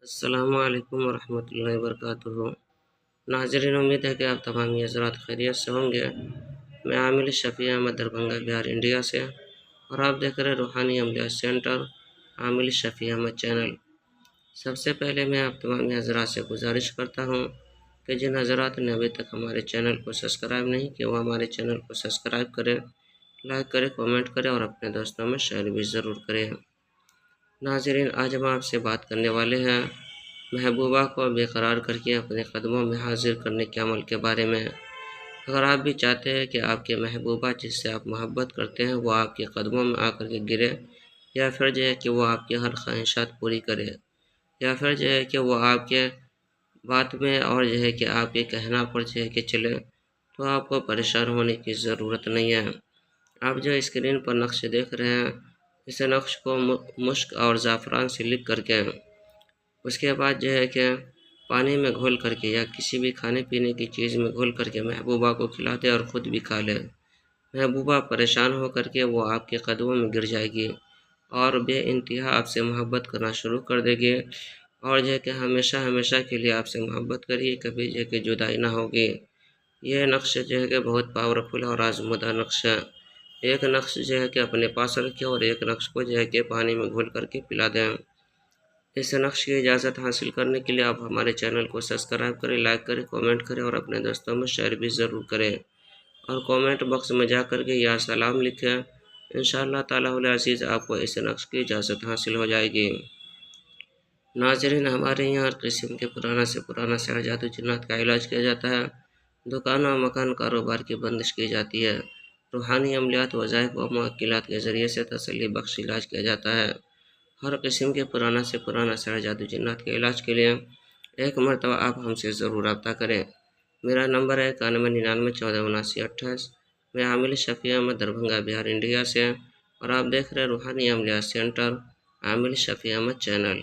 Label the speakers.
Speaker 1: السلام علیکم ورحمۃ اللہ وبرکاتہ۔ ناظرین، امید ہے کہ آپ تمام حضرات خیریت سے ہوں گے۔ میں عامل شفیع احمد دربھنگہ بہار انڈیا سے، اور آپ دیکھ رہے روحانی عملیات سینٹر عامل شفیع احمد چینل۔ سب سے پہلے میں آپ تمام حضرات سے گزارش کرتا ہوں کہ جن حضرات نے ابھی تک ہمارے چینل کو سبسکرائب نہیں کیا وہ ہمارے چینل کو سبسکرائب کریں، لائک کریں، کامنٹ کریں اور اپنے دوستوں میں شیئر بھی ضرور کریں۔ ناظرین، آج ہم آپ سے بات کرنے والے ہیں محبوبہ کو بے قرار کر کے اپنے قدموں میں حاضر کرنے کے عمل کے بارے میں۔ اگر آپ بھی چاہتے ہیں کہ آپ کے محبوبہ جس سے آپ محبت کرتے ہیں وہ آپ کے قدموں میں آ کر کے گرے، یا پھر جو ہے کہ وہ آپ کی ہر خواہشات پوری کرے، یا پھر جو ہے کہ وہ آپ کے بات میں اور جو ہے کہ آپ کے کہنا پر جو ہے کہ چلے، تو آپ کو پریشان ہونے کی ضرورت نہیں ہے۔ آپ جو اسکرین پر نقش دیکھ رہے ہیں، اس نقش کو مشک اور زعفران سے لکھ کر کے اس کے بعد جو ہے کہ پانی میں گھول کر کے یا کسی بھی کھانے پینے کی چیز میں گھول کر کے محبوبہ کو کھلا دے اور خود بھی کھا لے۔ محبوبہ پریشان ہو کر کے وہ آپ کے قدموں میں گر جائے گی اور بے انتہا آپ سے محبت کرنا شروع کر دے گی، اور جو ہے کہ ہمیشہ ہمیشہ کے لیے آپ سے محبت کریے، کبھی جو ہے کہ جدائی نہ ہوگی۔ یہ نقش جو ہے کہ بہت پاورفل اور آزمودہ نقش ہے۔ ایک نقش جو ہے کہ اپنے پاس رکھیں اور ایک نقش کو جو ہے کہ پانی میں گھول کر کے پلا دیں۔ اس نقش کی اجازت حاصل کرنے کے لیے آپ ہمارے چینل کو سبسکرائب کریں، لائک کریں، کامنٹ کریں اور اپنے دوستوں میں شیئر بھی ضرور کریں، اور کامنٹ باکس میں جا کر کے یا سلام لکھیں۔ انشاءاللہ تعالی العزیز آپ کو اس نقش کی اجازت حاصل ہو جائے گی۔ ناظرین، ہمارے یہاں ہر قسم کے پرانا سے پرانا سحر جادو جنات کا علاج کیا جاتا ہے۔ دکانوں مکان کاروبار کی بندش کی جاتی ہے۔ روحانی عملیات، وظائف و معقلات کے ذریعے سے تسلی بخش علاج کیا جاتا ہے۔ ہر قسم کے پرانا سے پرانا سحر جادو جنات کے علاج کے لیے ایک مرتبہ آپ ہم سے ضرور رابطہ کریں۔ میرا نمبر ہے 9199147928۔ میں عامل شفیع احمد دربھنگہ بہار انڈیا سے، اور آپ دیکھ رہے روحانی عملیات سینٹر عامل شفیع احمد چینل۔